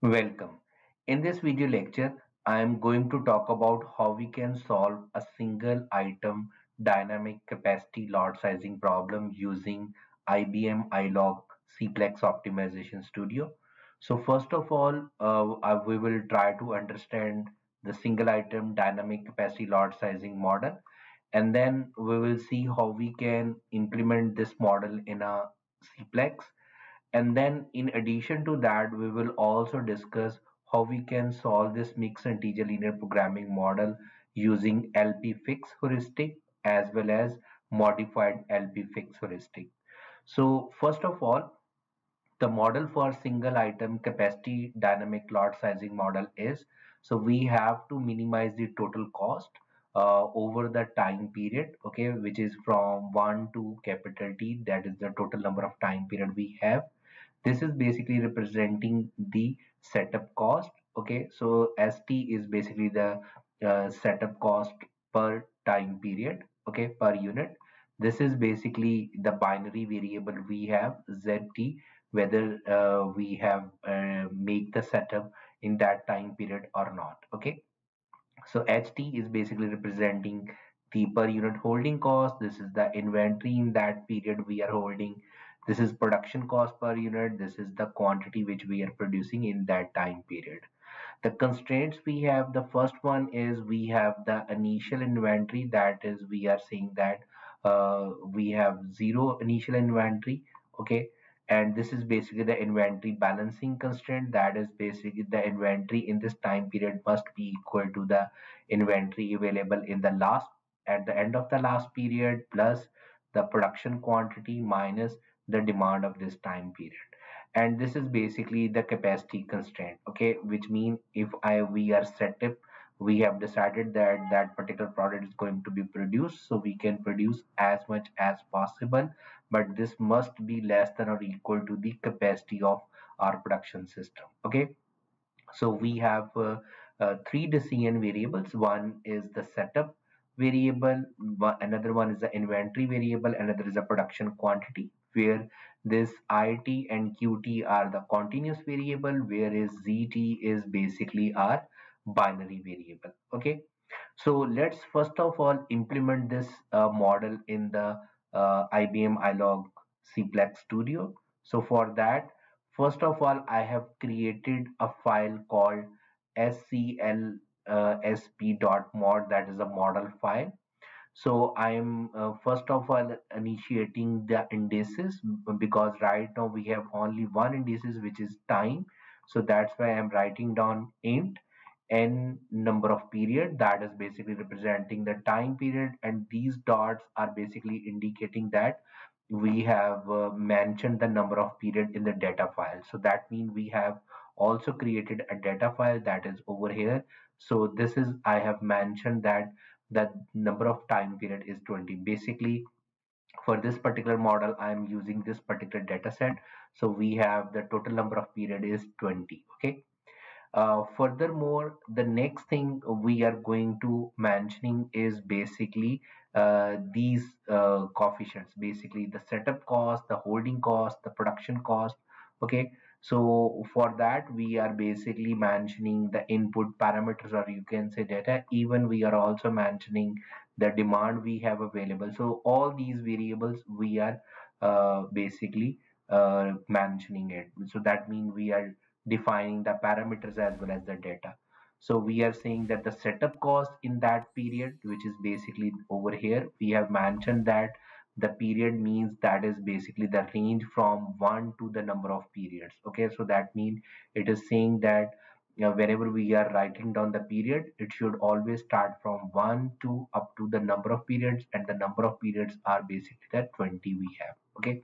Welcome. In this video lecture, I am going to talk about how we can solve a single item dynamic capacity lot sizing problem using IBM ILOG CPLEX Optimization Studio. So first of all, we will try to understand the single item dynamic capacity lot sizing model, and then we will see how we can implement this model in a CPLEX, and then in addition to that, we will also discuss how we can solve this mixed integer linear programming model using LP fix heuristic as well as modified LP fix heuristic. So first of all, the model for single item capacity dynamic lot sizing model is, so we have to minimize the total cost over the time period, okay, which is from 1 to capital T, that is the total number of time period we have. This is basically representing the setup cost. Okay, so ST is basically the setup cost per time period, okay, per unit. This is basically the binary variable we have ZT, whether we have make the setup in that time period or not. Okay, so HT is basically representing the per unit holding cost. This is the inventory in that period we are holding. This is production cost per unit. This is the quantity which we are producing in that time period. The constraints we have, the first one is we have the initial inventory. That is, we are saying that we have zero initial inventory. Okay, and this is basically the inventory balancing constraint. That is basically the inventory in this time period must be equal to the inventory available in the last, at the end of the last period, plus the production quantity minus the demand of this time period. And this is basically the capacity constraint, okay, which mean if we are set up, we have decided that that particular product is going to be produced, so we can produce as much as possible, but this must be less than or equal to the capacity of our production system. Okay, so we have three decision variables. One is the setup variable, another one is the inventory variable, another is a production quantity, where this IT and QT are the continuous variable, whereas ZT is basically our binary variable. Okay, so let's first of all implement this model in the IBM iLog CPLEX Studio. So for that, first of all, I have created a file called sclsp.mod, that is a model file. So I'm first of all initiating the indices, because right now we have only one indices, which is time. So that's why I'm writing down int n number of period, that is basically representing the time period, and these dots are basically indicating that we have mentioned the number of period in the data file. So that means we have also created a data file that is over here. So this is, I have mentioned that the number of time period is 20. Basically, for this particular model, I am using this particular data set. So we have the total number of period is 20. Okay, furthermore, the next thing we are going to mentioning is basically these coefficients, basically the setup cost, the holding cost, the production cost. Okay, so for that we are basically mentioning the input parameters, or you can say data. Even we are also mentioning the demand we have available. So all these variables we are basically mentioning it. So that means we are defining the parameters as well as the data. So we are saying that the setup cost in that period, which is basically over here, we have mentioned that the period means that is basically the range from 1 to the number of periods. Okay, so that means it is saying that whenever we are writing down the period, it should always start from 1 to up to the number of periods, and the number of periods are basically the 20 we have. Okay,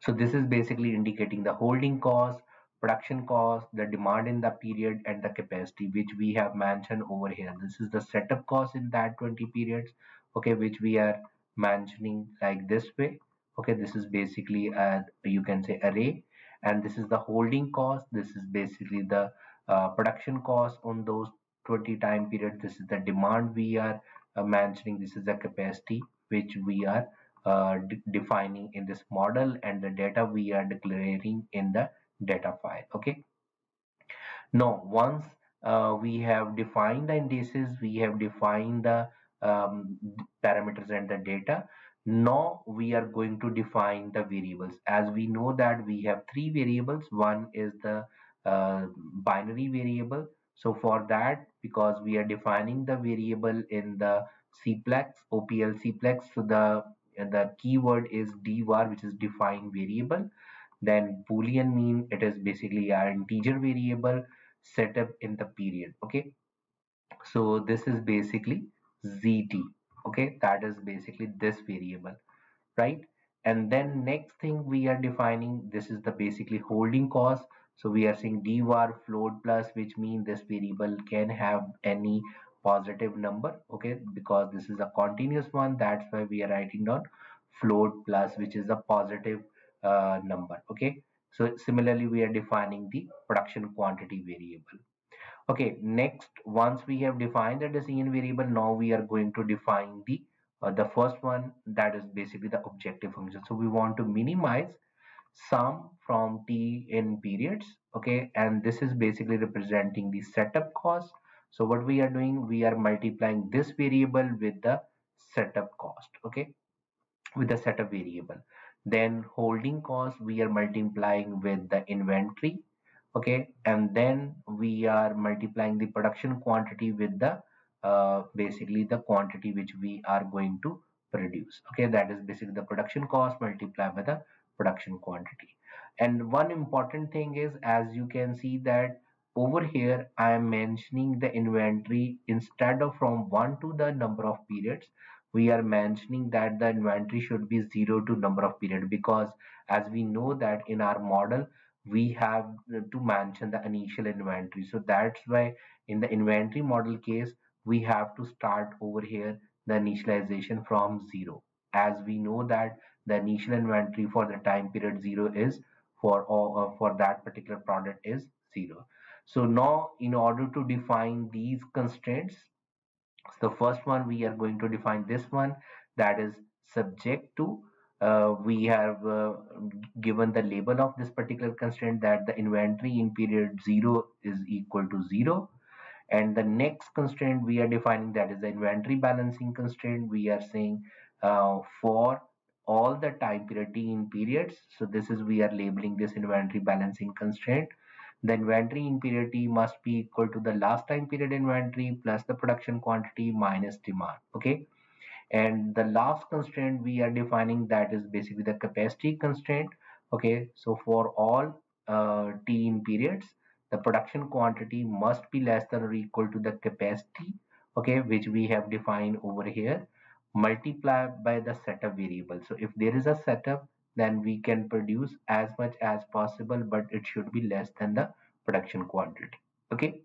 so this is basically indicating the holding cost, production cost, the demand in the period, and the capacity, which we have mentioned over here. This is the setup cost in that 20 periods, okay, which we are mentioning like this way. Okay, this is basically a, you can say, array, and this is the holding cost. This is basically the production cost on those 20 time periods. This is the demand we are mentioning. This is the capacity which we are defining in this model, and the data we are declaring in the data file. Okay, No, once we have defined the indices, we have defined the parameters and the data. Now we are going to define the variables. As we know that we have three variables. One is the binary variable. So for that, because we are defining the variable in the CPLEX, OPL CPLEX, so the keyword is dvar, which is defined variable. Then boolean mean it is basically our integer variable set up in the period. Okay, so this is basically zt. Okay, that is basically this variable, right? And then next thing we are defining, this is the basically holding cost. So we are saying dvar float plus, which means this variable can have any positive number, okay, because this is a continuous one. That's why we are writing down float plus, which is a positive number. Okay, so similarly we are defining the production quantity variable. Okay, next, once we have defined the decision variable, now we are going to define the first one, that is basically the objective function. So we want to minimize sum from t in periods. Okay, and this is basically representing the setup cost. So what we are doing, we are multiplying this variable with the setup cost. Okay, with the setup variable. Then holding cost we are multiplying with the inventory. Okay, and then we are multiplying the production quantity with the basically the quantity which we are going to produce. Okay, that is basically the production cost multiplied by the production quantity. And one important thing is, as you can see that over here I am mentioning the inventory instead of from 1 to the number of periods, we are mentioning that the inventory should be 0 to number of period, because as we know that in our model we have to mention the initial inventory. So that's why in the inventory model case we have to start over here the initialization from 0, as we know that the initial inventory for the time period 0 is for all for that particular product is 0. So now in order to define these constraints, so the first one we are going to define this one, that is subject to. We have given the label of this particular constraint that the inventory in period 0 is equal to 0. And the next constraint we are defining, that is the inventory balancing constraint. We are saying for all the time period t in periods. So this is we are labeling this inventory balancing constraint. The inventory in period T must be equal to the last time period inventory plus the production quantity minus demand. Okay. And the last constraint we are defining, that is basically the capacity constraint. Okay. So for all T in periods, the production quantity must be less than or equal to the capacity. Okay. Which we have defined over here, multiplied by the setup variable. So if there is a setup, then we can produce as much as possible, but it should be less than the production quantity. Okay,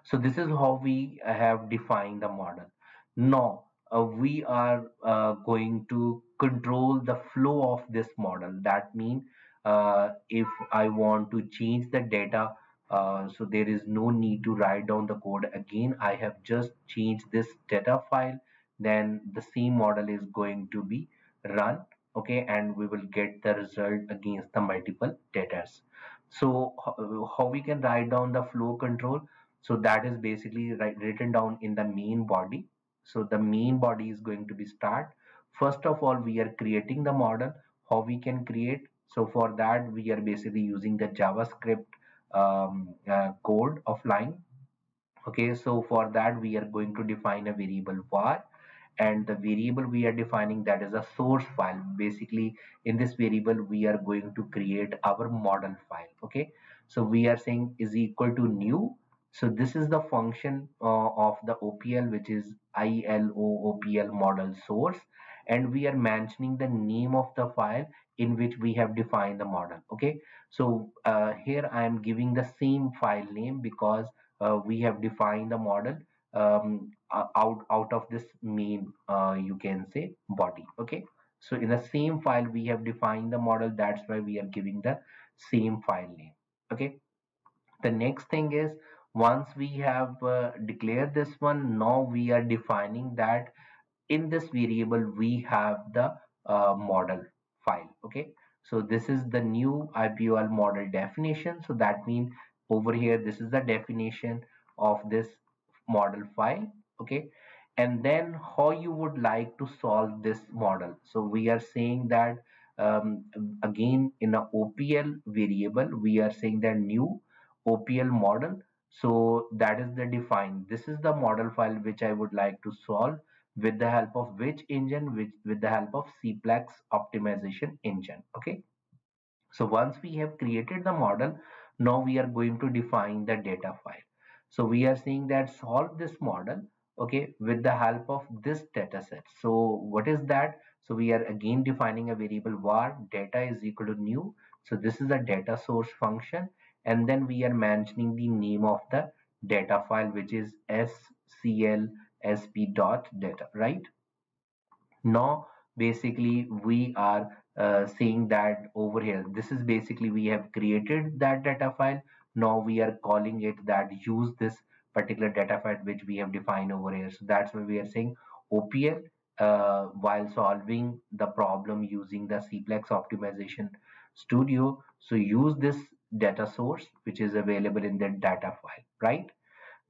so this is how we have defined the model. Now we are going to control the flow of this model. That means if I want to change the data, so there is no need to write down the code again. I have just changed this data file, then the same model is going to be run. Okay, and we will get the result against the multiple data. So how we can write down the flow control? So that is basically written down in the main body. So the main body is going to be start. First of all, we are creating the model. How we can create? So for that, we are basically using the JavaScript code of line. Okay, so for that, we are going to define a variable var, and the variable we are defining, that is a source file. Basically in this variable we are going to create our model file. Okay, so we are saying is equal to new. So this is the function of the OPL, which is ILOG model source, and we are mentioning the name of the file in which we have defined the model. Okay, so here I am giving the same file name because we have defined the model out of this main you can say body. Okay, so in the same file we have defined the model, that's why we are giving the same file name. Okay, the next thing is, once we have declared this one, now we are defining that in this variable we have the model file. Okay, so this is the new IPOL model definition. So that means over here. This is the definition of this model file. Okay, and then how you would like to solve this model. So we are saying that um, again in a OPL variable we are saying that new OPL model. So that is the define, this is the model file which I would like to solve with the help of which engine, which with the help of CPLEX optimization engine. Okay, so once we have created the model, now we are going to define the data file. So we are saying that solve this model, okay, with the help of this data set. So what is that? So we are again defining a variable var data is equal to new. So this is a data source function, and then we are mentioning the name of the data file, which is sclsp.data, right? Now basically we are saying that over here, this is basically we have created that data file. Now we are calling it that use this particular data file which we have defined over here. So that's why we are saying OPL while solving the problem using the CPLEX optimization studio. So use this data source which is available in the data file, right?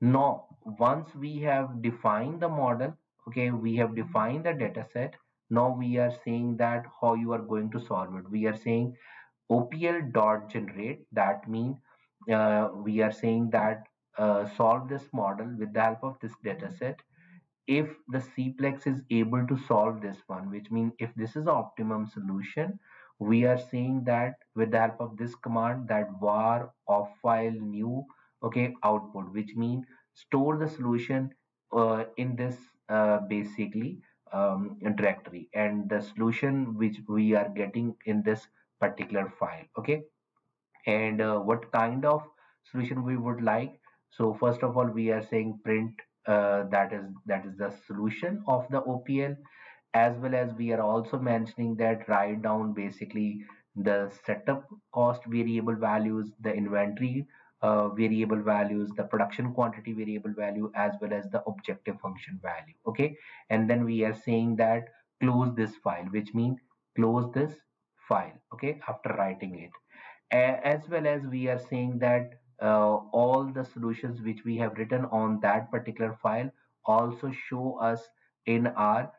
Now, once we have defined the model, okay, we have defined the data set. Now we are saying that how you are going to solve it. We are saying OPL dot generate. That means we are saying that solve this model with the help of this data set if the CPLEX is able to solve this one, which means if this is the optimum solution, we are saying that with the help of this command that var of file new, okay, output, which means store the solution in this basically directory, and the solution which we are getting in this particular file. Okay, and what kind of solution we would like. So first of all we are saying print that is the solution of the OPL, as well as we are also mentioning that write down basically the setup cost variable values, the inventory variable values, the production quantity variable value, as well as the objective function value. Okay, and then we are saying that close this file, which means close this file, okay, after writing it. As well as we are saying that all the solutions which we have written on that particular file also show us in our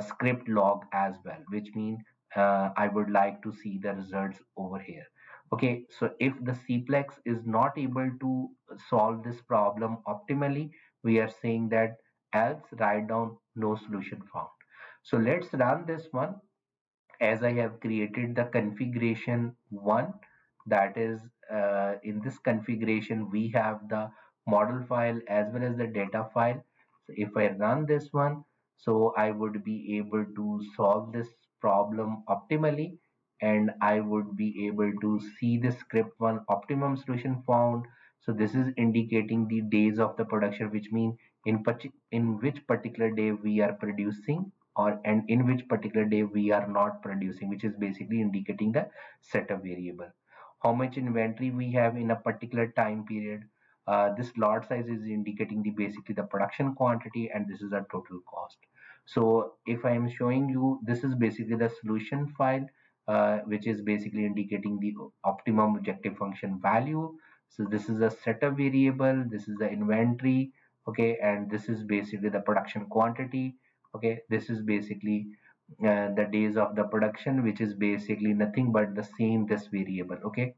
script log as well, which means I would like to see the results over here. Okay, so if the CPLEX is not able to solve this problem optimally, we are saying that else write down no solution found. So let's run this one. As I have created the configuration one, that is in this configuration we have the model file as well as the data file. So if I run this one, so I would be able to solve this problem optimally, and I would be able to see the script one optimum solution found. So this is indicating the days of the production, which means in which particular day we are producing, or and in which particular day we are not producing, which is basically indicating the setup variable. How much inventory we have in a particular time period. This lot size is indicating the basically the production quantity, and this is a total cost. So if I am showing you, this is basically the solution file, which is basically indicating the optimum objective function value. So this is a setup variable, this is the inventory, okay, and this is basically the production quantity. Okay, this is basically the days of the production, which is basically nothing but the same this variable. Okay,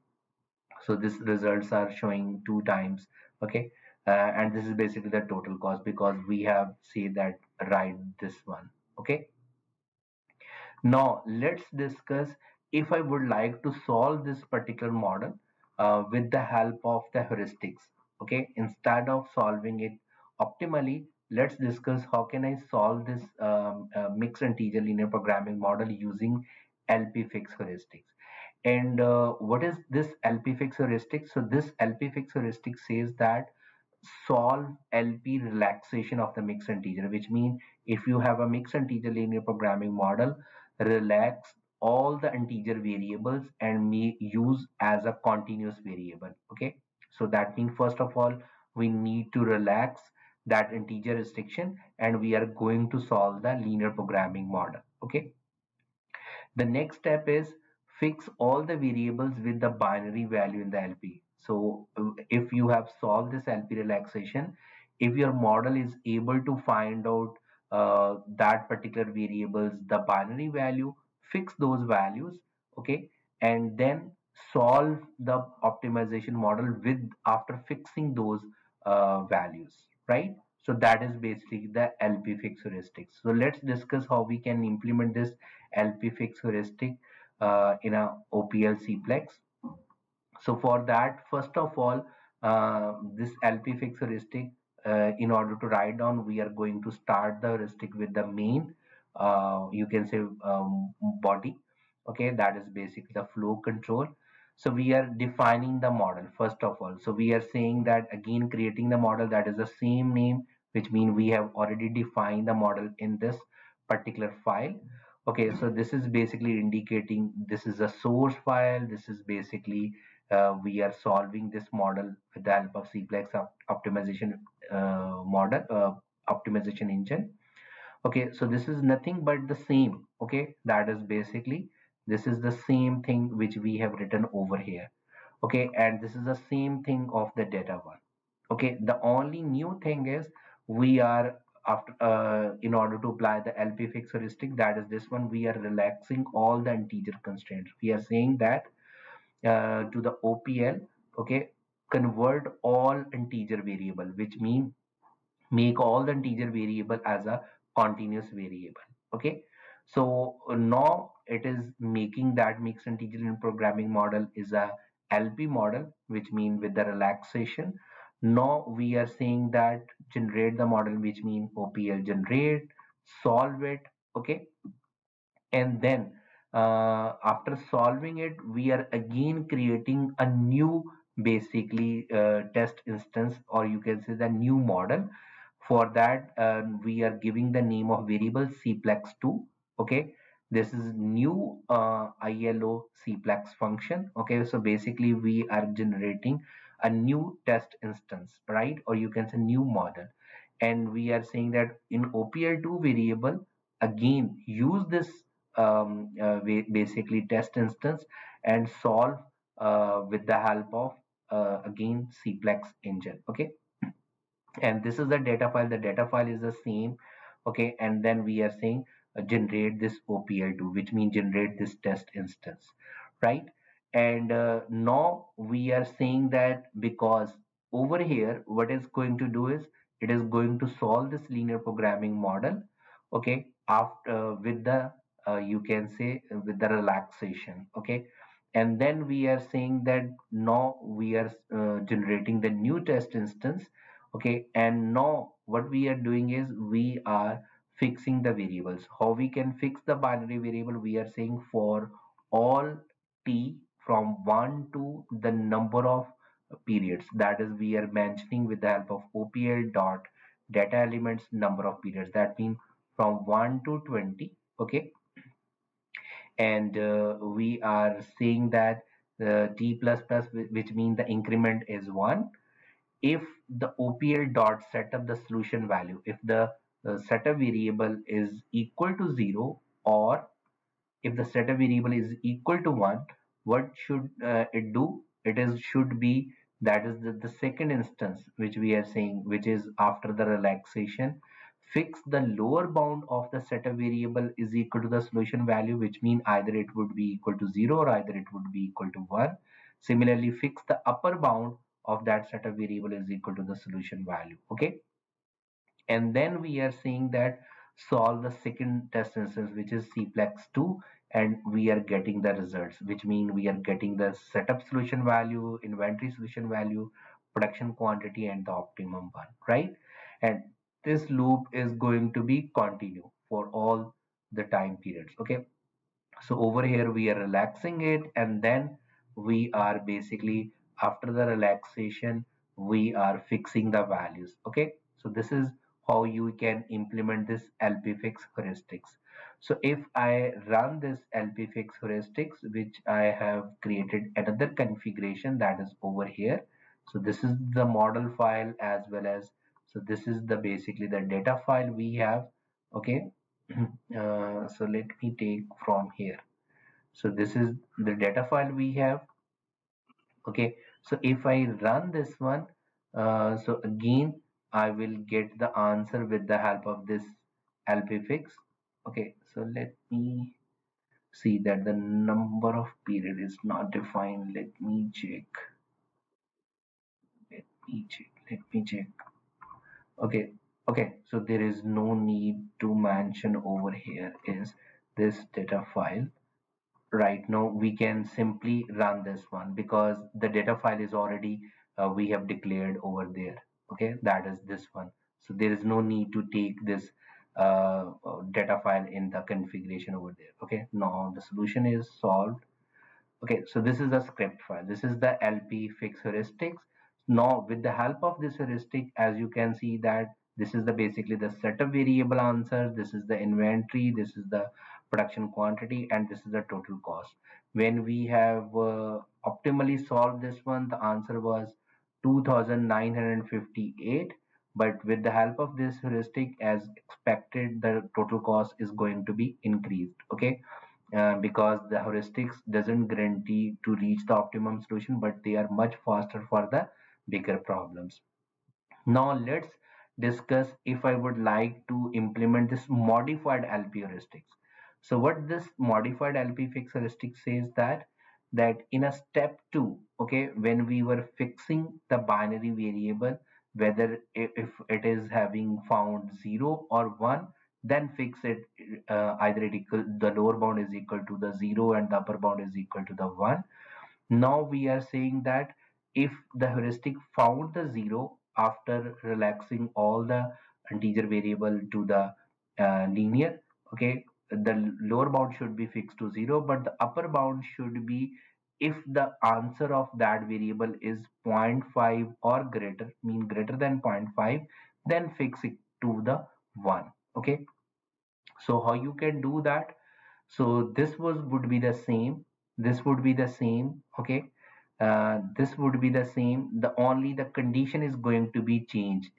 so this results are showing two times. Okay, and this is basically the total cost because we have said that write this one. Okay, now let's discuss if I would like to solve this particular model with the help of the heuristics. Okay, instead of solving it optimally, let's discuss how can I solve this mixed integer linear programming model using LP fix heuristics. And what is this LP fix heuristic? So this LP fix heuristic says that solve LP relaxation of the mixed integer, which means if you have a mixed integer linear programming model, relax all the integer variables and may use as a continuous variable. Okay, so that means first of all we need to relax that integer restriction, and we are going to solve the linear programming model. Okay, the next step is fix all the variables with the binary value in the LP. So if you have solved this LP relaxation, if your model is able to find out that particular variables, the binary value, fix those values, okay, and then solve the optimization model with after fixing those values, right? So that is basically the LP fix heuristic. So let's discuss how we can implement this LP fix heuristic in a OPL CPLEX. So for that, first of all, this LP fix heuristic, in order to write down, we are going to start the heuristic with the main, you can say body. Okay, that is basically the flow control. So we are defining the model first of all. So we are saying that again, creating the model that is the same name, which means we have already defined the model in this particular file. Okay, so this is basically indicating this is a source file. This is basically we are solving this model with the help of CPLEX optimization model optimization engine. Okay, so this is nothing but the same. Okay, that is basically this is the same thing which we have written over here. Okay, and this is the same thing of the data one. Okay, the only new thing is we are after in order to apply the LP fix heuristic, that is this one, we are relaxing all the integer constraints. We are saying that to the OPL, okay, convert all integer variable, which mean make all the integer variable as a continuous variable. Okay, so now it is making that mixed integer in programming model is a LP model, which mean with the relaxation. Now we are saying that generate the model, which mean OPL generate, solve it. Okay, and then after solving it, we are again creating a new basically test instance, or you can say the new model. For that, we are giving the name of variable CPLEX2. Okay, this is new ILO CPLEX function. Okay, so basically we are generating a new test instance, right? Or you can say new model. And we are saying that in OPL2 variable, again use this basically test instance and solve with the help of again CPLEX engine. Okay, and this is the data file. The data file is the same. Okay, and then we are saying generate this OPL2, which means generate this test instance, right? And now we are saying that because over here what is going to do is it is going to solve this linear programming model. Okay, after with the you can say with the relaxation. Okay, and then we are saying that now we are generating the new test instance. Okay, and now what we are doing is we are fixing the variables. How we can fix the binary variable? We are saying for all t from 1 to the number of periods, that is we are mentioning with the help of OPL dot data elements number of periods, that means from 1 to 20. Okay, and we are saying that t plus plus, which means the increment is 1, if the OPL dot setup the solution value, if the setup variable is equal to 0, or if the setup variable is equal to 1, what should it do? It is should be, that is the second instance which we are saying, which is after the relaxation, fix the lower bound of the setup variable is equal to the solution value, which means either it would be equal to 0 or either it would be equal to 1. Similarly, fix the upper bound of that setup variable is equal to the solution value. Okay, and then we are saying that solve the second test instance, which is CPLEX2, and we are getting the results, which mean we are getting the setup solution value, inventory solution value, production quantity, and the optimum one, right? And this loop is going to be continue for all the time periods. Okay, so over here we are relaxing it, and then we are basically after the relaxation we are fixing the values. Okay, so this is how you can implement this LP fix heuristics. So if I run this LP fix heuristics, which I have created another configuration that is over here. So this is the model file as well as, so this is the basically the data file we have. Okay, so let me take from here. So this is the data file we have. Okay, So if I run this one, so again, I will get the answer with the help of this LP fix. Okay, so let me see that the number of period is not defined. Let me check. Let me check. Okay, okay. So there is no need to mention over here is this data file. Right now we can simply run this one because the data file is already we have declared over there. Okay, that is this one. So there is no need to take this data file in the configuration over there. Okay, now the solution is solved. Okay, so this is the script file. This is the LP fix heuristics. Now, with the help of this heuristic, as you can see that this is the basically the setup variable answer. This is the inventory. This is the production quantity, and this is the total cost. When we have optimally solved this one, the answer was 2,958. But with the help of this heuristic, as expected, the total cost is going to be increased. Okay, because the heuristics doesn't guarantee to reach the optimum solution, but they are much faster for the bigger problems. Now let's discuss if I would like to implement this modified LP heuristics. So what this modified LP fix heuristic says that in a step two, okay, when we were fixing the binary variable, whether if it is having found 0 or 1, then fix it either the lower bound is equal to the 0 and the upper bound is equal to the 1. Now we are saying that if the heuristic found the 0 after relaxing all the integer variable to the linear, okay, the lower bound should be fixed to 0, but the upper bound should be if the answer of that variable is zero point 0.5 or greater, mean greater than zero point 0.5, then fix it to the 1. Okay, so how you can do that? So this was would be the same. This would be the same. Okay, this would be the same. The only the condition is going to be changed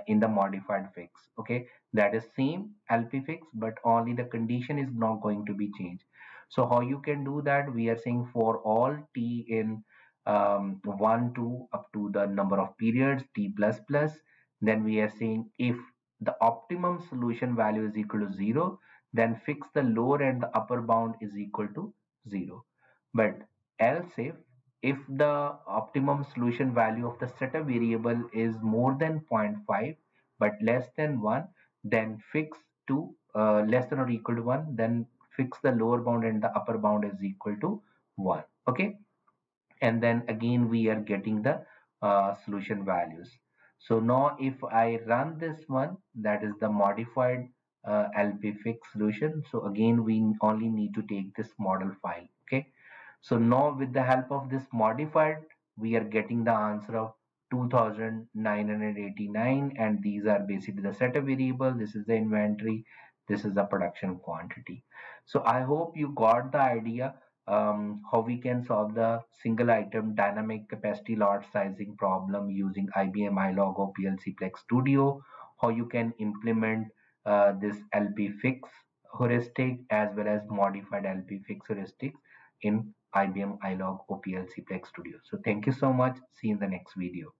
in the modified fix. Okay, that is same LP fix, but only the condition is not going to be changed. So how you can do that? We are saying for all t in 1 2 up to the number of periods t plus plus. Then we are saying if the optimum solution value is equal to 0, then fix the lower and the upper bound is equal to 0. But else if the optimum solution value of the setup variable is more than zero point 0.5 but less than 1, then fix to less than or equal to 1, then fix the lower bound and the upper bound is equal to 1. Okay, and then again we are getting the solution values. So now if I run this one, that is the modified LP fix solution. So again we only need to take this model file. Okay, so now with the help of this modified, we are getting the answer of 2,989, and these are basically the setup variable. This is the inventory. This is the production quantity. So I hope you got the idea how we can solve the single item dynamic capacity lot sizing problem using IBM ILOG OPL CPLEX Studio, how you can implement this LP fix heuristic as well as modified LP fix heuristics in IBM ILOG OPL CPLEX Studio. So thank you so much. See you in the next video.